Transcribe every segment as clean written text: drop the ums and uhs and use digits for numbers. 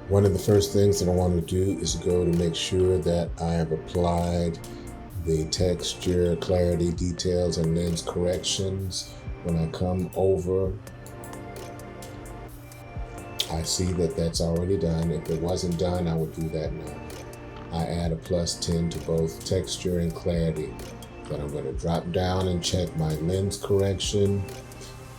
One of the first things that I want to do is go to make sure that I have applied the texture, clarity, details, and lens corrections. When I come over, I see that that's already done. If it wasn't done, I would do that now. I add a +10 to both texture and clarity. Then I'm going to drop down and check my lens correction.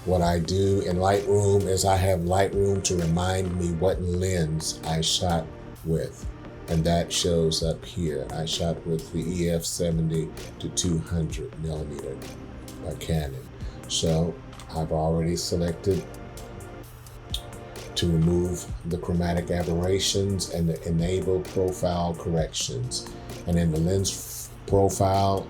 What I do in Lightroom is I have Lightroom to remind me what lens I shot with. And that shows up here. I shot with the EF70 to 200 millimeter Canon. So I've already selected to remove the chromatic aberrations and the enable profile corrections. And in the lens profile,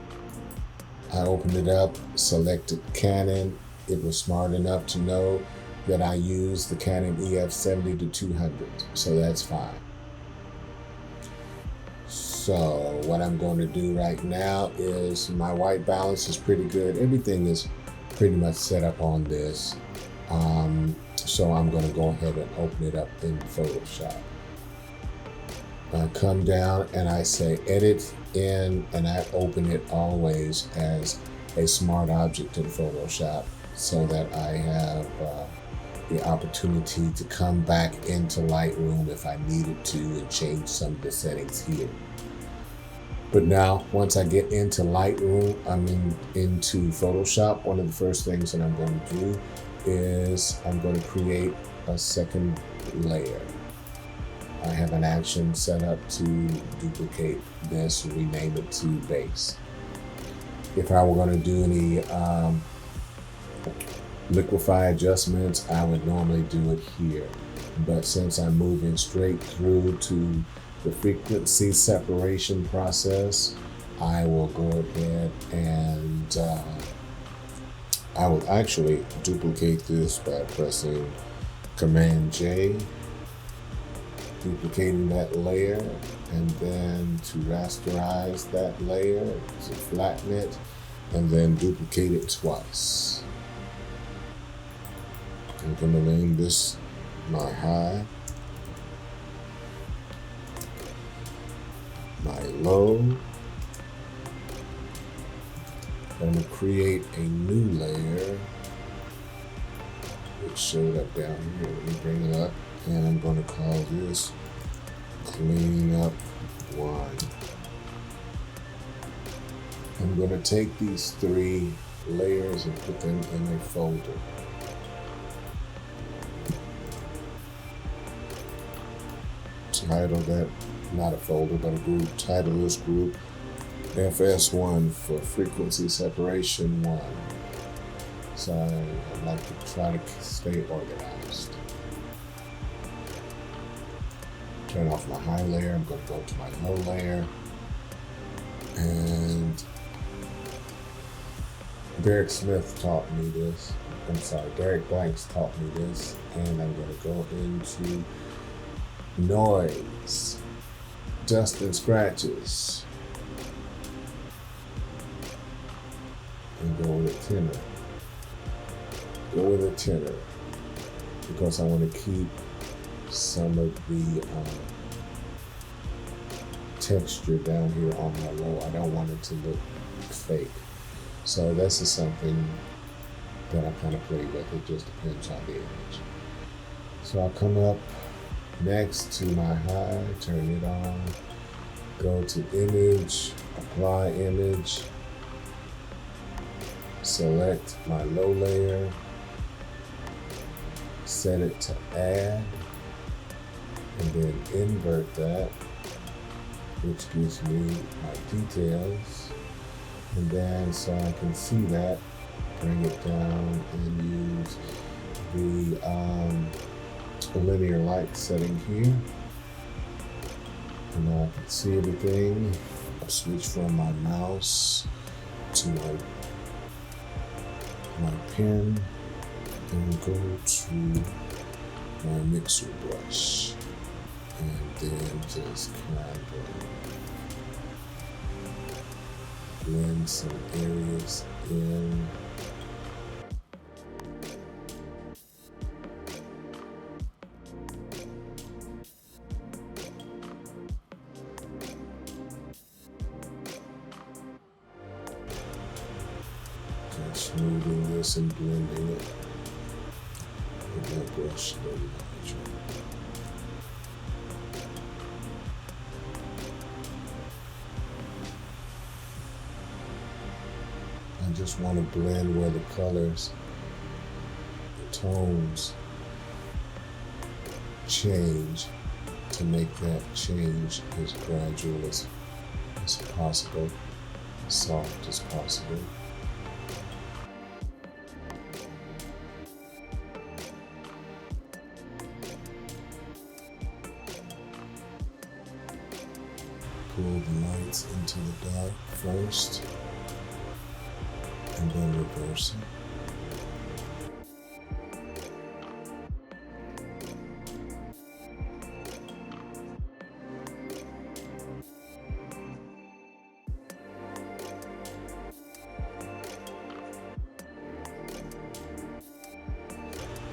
I opened it up, selected Canon. It was smart enough to know that I used the Canon EF70 to 200, so that's fine. So what I'm going to do right now is my white balance is pretty good. Everything is pretty much set up on this. So I'm going to go ahead and open it up in Photoshop. I come down and I say edit in, and I open it always as a smart object in Photoshop so that I have the opportunity to come back into Lightroom if I needed to and change some of the settings here. But now, once I get into Lightroom, into Photoshop, one of the first things that I'm going to do is I'm going to create a second layer. I have an action set up to duplicate this and rename it to base. If I were going to do any liquify adjustments, I would normally do it here. But since I'm moving straight through to the frequency separation process, I will go ahead and I will actually duplicate this by pressing Command J, duplicating that layer, and then to rasterize that layer, to flatten it, and then duplicate it twice. I'm going to name this my high, my low. I'm going to create a new layer, which showed up down here. Let me bring it up, and I'm going to call this Clean Up 1. I'm going to take these 3 layers and put them in a folder. Title that, not a folder, but a group. Title this group FS1 for frequency separation 1. So I'd like to try to stay organized. Turn off my high layer. I'm going to go to my low layer. And Derek Smith taught me this. Derek Blanks taught me this. And I'm going to go into noise, dust and scratches, and go with a tenor. Go with a tenor because I want to keep some of the texture down here on my low. I don't want it to look fake. So this is something that I kind of play with. It just depends on the image. So I'll come up next to my high, turn it on, go to image, apply image, select my low layer, set it to add, and then invert that, which gives me my details. And then so I can see that, bring it down and use the linear light setting here. And now I can see everything. I'll switch from my mouse to my pen and go to my mixer brush. And then just kind of blend some areas in. Smoothing this and blending it with my brush a little larger. I just want to blend where the colors, the tones change to make that change as gradual as possible, as soft as possible. Pull the lights into the dark first, and then reverse it.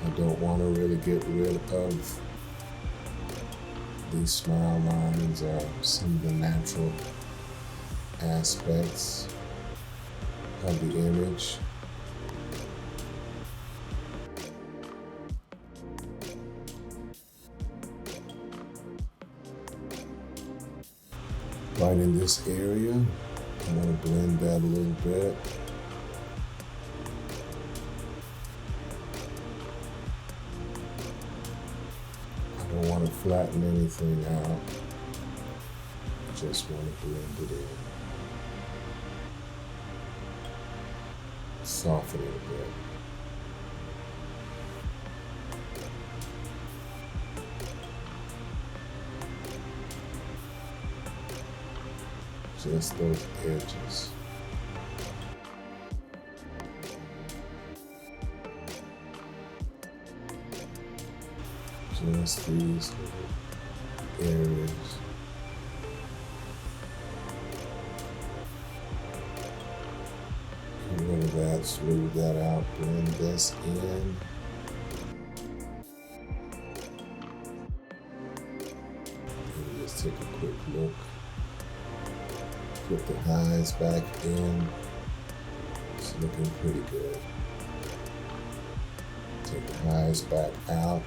I don't want to really get rid of these smile lines or some of the natural aspects of the image. Right in this area, I want to blend that a little bit. I don't want to flatten anything out. Just want to blend it in. Soften it a bit. Just those edges. Just these little areas. Get rid of that, smooth that out, blend this in. And just take a quick look. Put the highs back in. It's looking pretty good. Take the highs back out.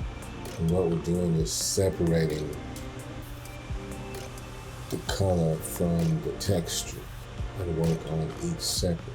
And what we're doing is separating the color from the texture and work on each separately.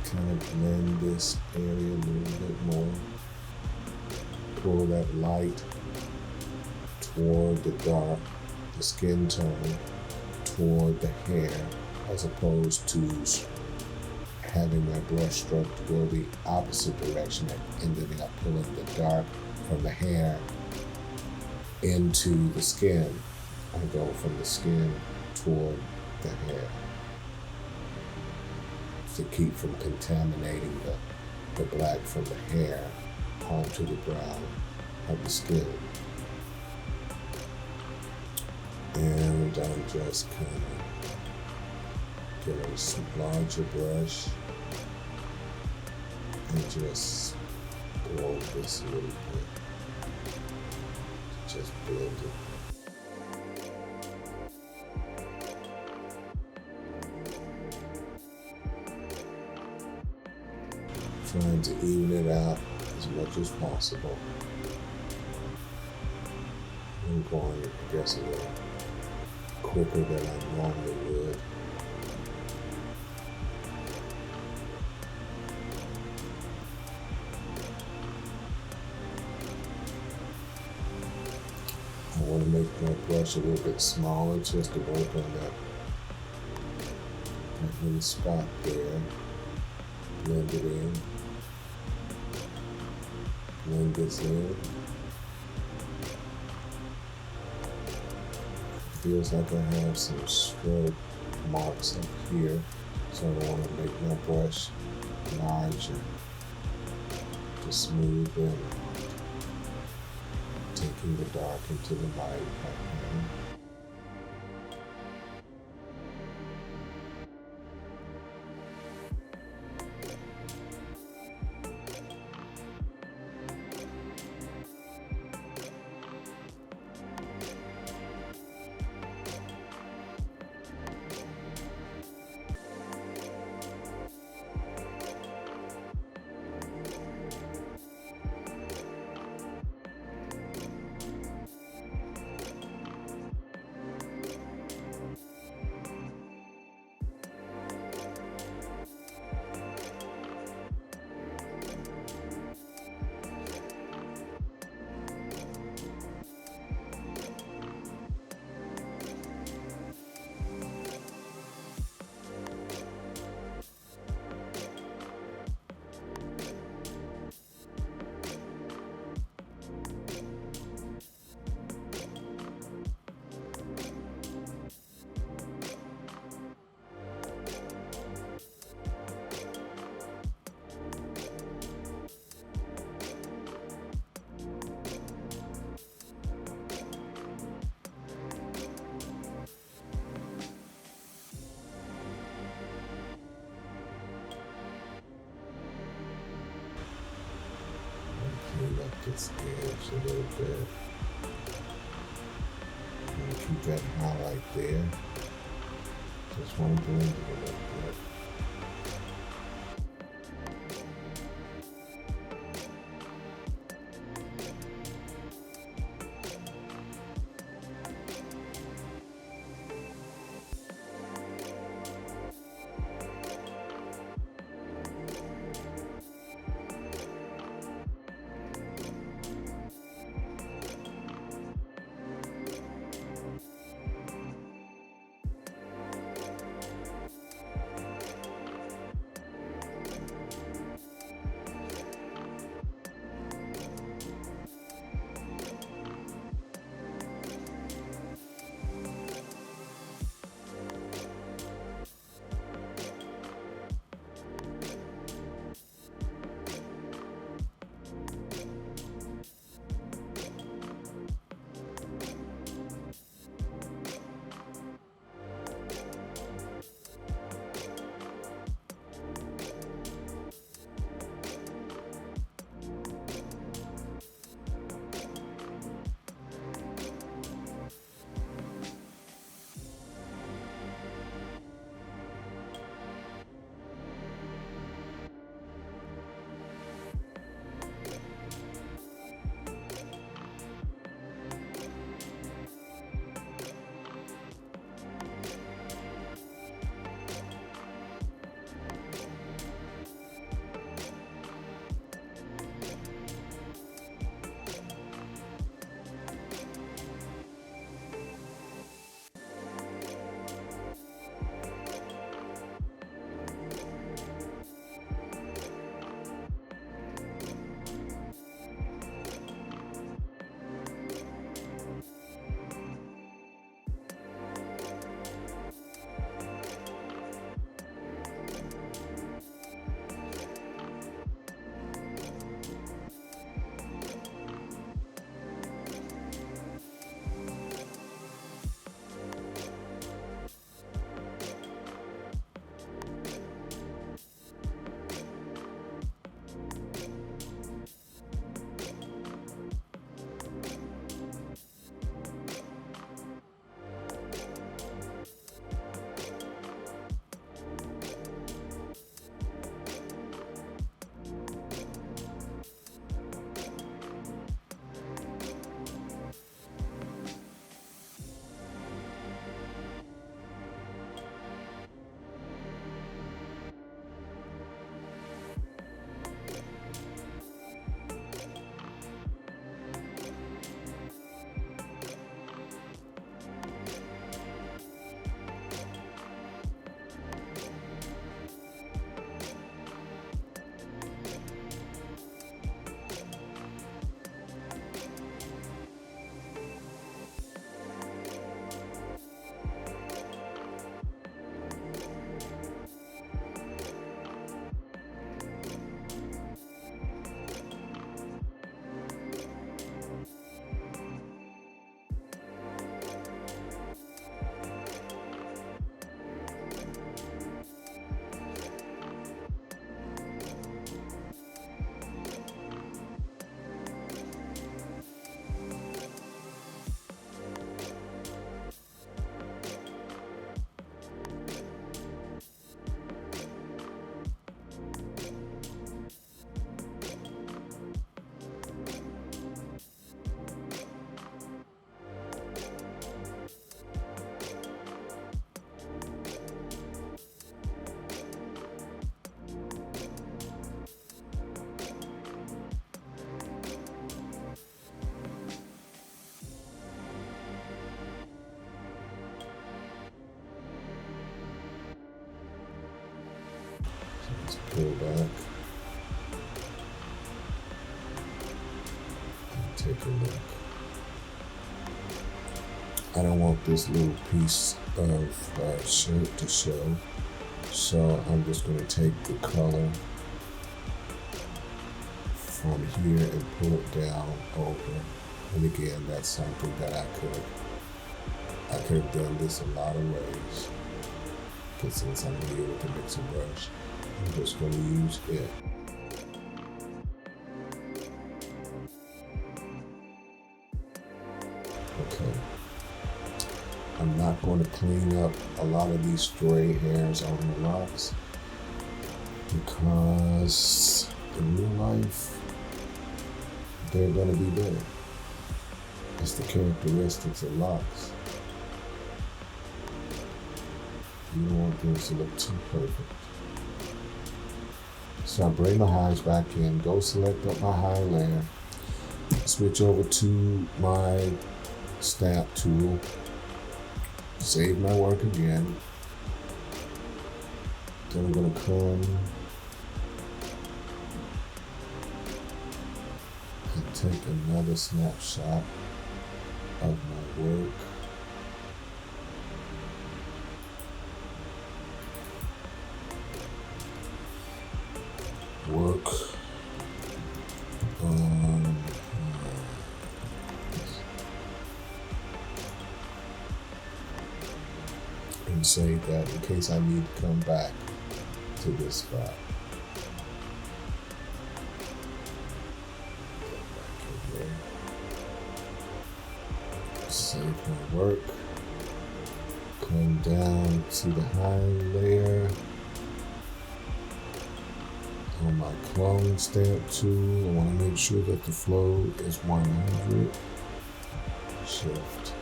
Kind of blend this area a little bit more. Pull that light toward the dark, the skin tone, toward the hair, as opposed to having my brush stroke to go the opposite direction and ending up pulling the dark from the hair into the skin. I go from the skin toward the hair, to keep from contaminating the black from the hair onto the brown of the skin. And I'm just kind of getting a larger brush And just go over this a little bit. Just blend it. Trying to even it out as much as possible. I'm going, I guess, a little quicker than I normally would. I want to make my brush a little bit smaller just to work on that little spot there. Blend it in. Blend this in. Feels like I have some stroke marks up here, so I want to make my brush larger to smooth in, taking the dark into the light like that. Clean up this edge a little bit. And keep that highlight there. Just want to blend it a little bit. pull back and take a look. I don't want this little piece of shirt to show, so I'm just going to take the color from here and pull it down over. And again, that's something that I could have done this a lot of ways. But since I'm here with the mixer brush, I'm just going to use it. Okay. I'm not going to clean up a lot of these stray hairs on the locks because in real life, they're going to be there. It's the characteristics of locks. You don't want things to look too perfect. So I bring my highs back in, go select up my high layer, switch over to my stamp tool, save my work again. Then I'm going to come and take another snapshot of my work. And save that in case I need to come back to this spot. Back in there. Save my work. Come down to the high layer. On my clone stamp tool, I want to make sure that the flow is 100. Shift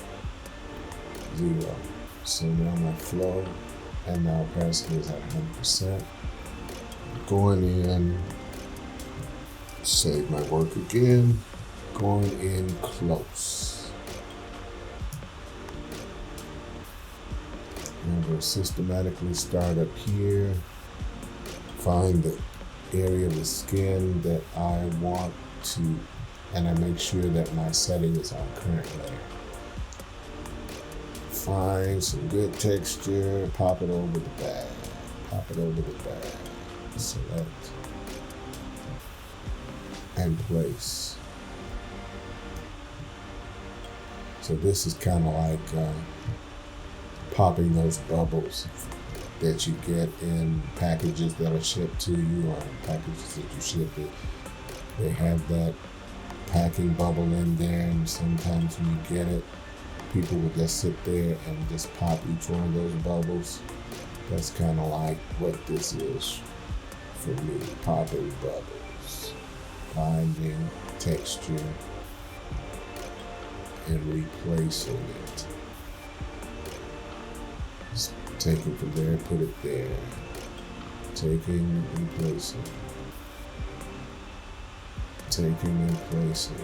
0. So now my flow and now opacity is at 100%. Going in, save my work again. Going in close. I'm going to systematically start up here. Find the area of the skin that I want to, and I make sure that my setting is on current layer. Find some good texture, pop it over the bag, pop it over the bag, select, and place. So this is kind of like popping those bubbles that you get in packages that are shipped to you or packages that you ship it. They have that packing bubble in there, and sometimes when you get it, people will just sit there and just pop each one of those bubbles. That's kind of like what this is for me, popping bubbles, finding texture and replacing it. Just take it from there, put it there. Taking, replacing. Taking and placing.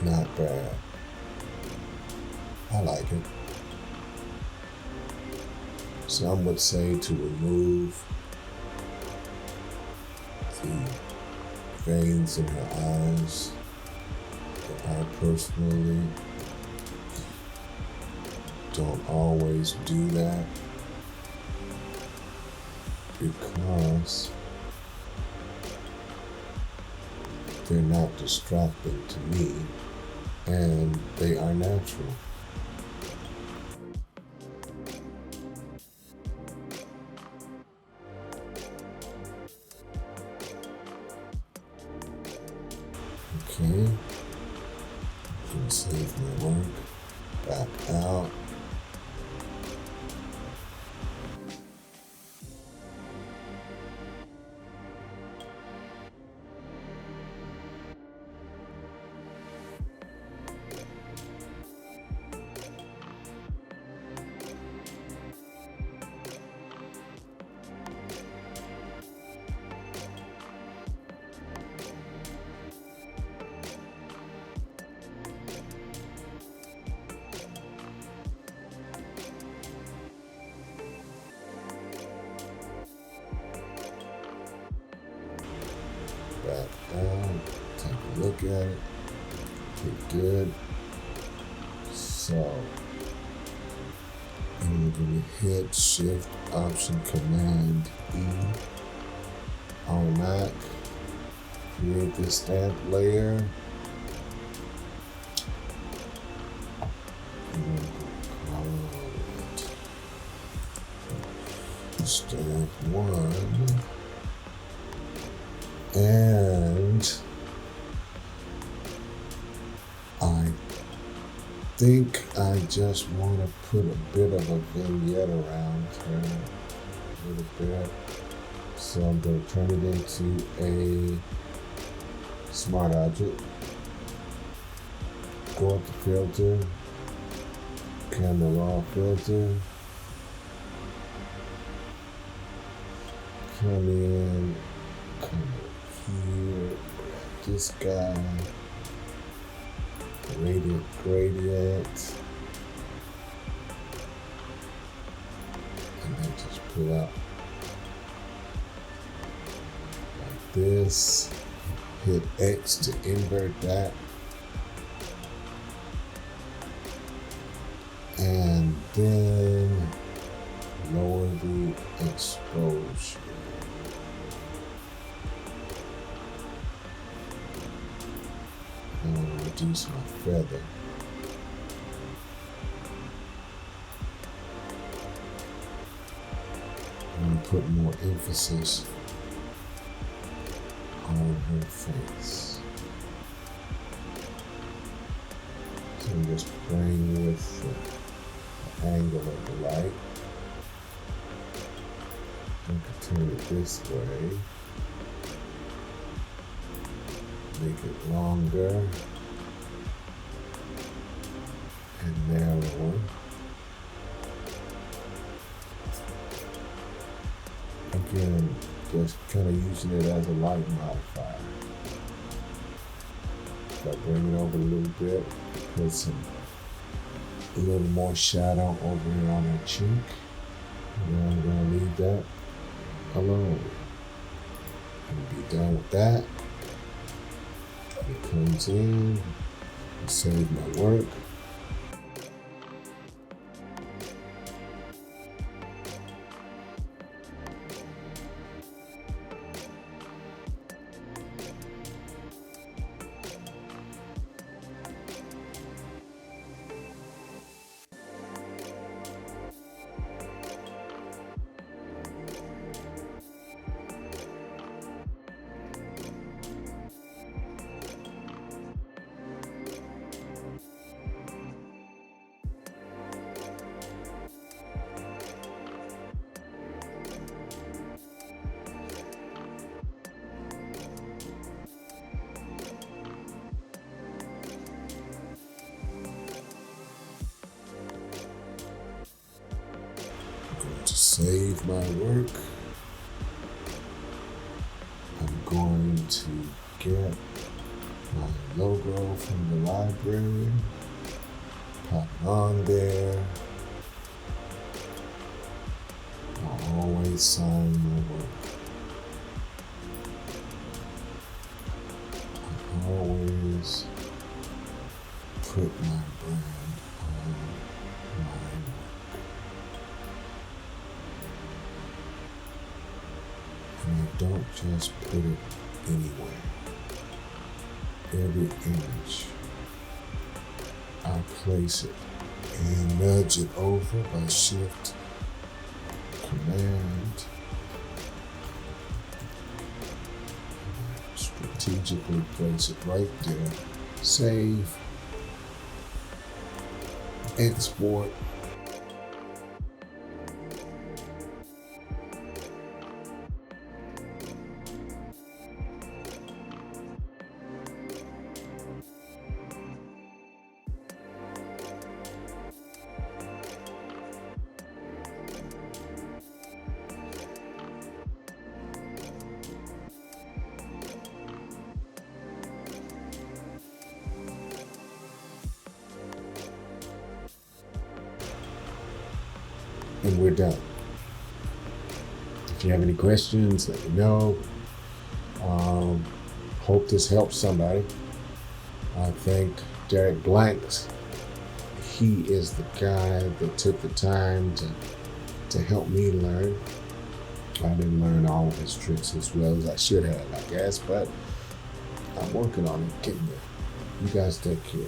Not bad. I like it. Some would say to remove the veins in her eyes, but I personally don't always do that because they're not distracting to me and they are natural. Okay, I'm gonna save my work, back out. Back out, take a look at it, pretty good. So, I'm going to hit Shift Option Command E on Mac, create this stamp layer. I'm going to call it Stamp 1. And I think I just want to put a bit of a vignette around her, a little bit. So I'm going to turn it into a smart object. Go up to filter, camera raw filter, come in, come here, this guy, gradient, and then just pull out like this, hit X to invert that, and then lower the exposure. I'm going to reduce my feather. I'm going to put more emphasis on her face. So I'm just playing with the angle of the light. I can turn it this way. Make it longer and narrower. Again, just kind of using it as a light modifier. So I bring it over a little bit, put a little more shadow over here on her cheek. And then I'm going to leave that alone. And be done with that. It comes in, save my work. To save my work, I'm going to get my logo from the library, pop it on there, always sign my work. I always put my brand on my work. And I don't just put it anywhere. Every image, I place it and nudge it over by Shift, Command. Strategically place it right there. Save, export. And we're done. If you have any questions, let me know. Hope this helps somebody. I think Derek Blanks, he is the guy that took the time to help me learn. I didn't learn all of his tricks as well as I should have, I guess, but I'm working on it, getting there. You guys take care.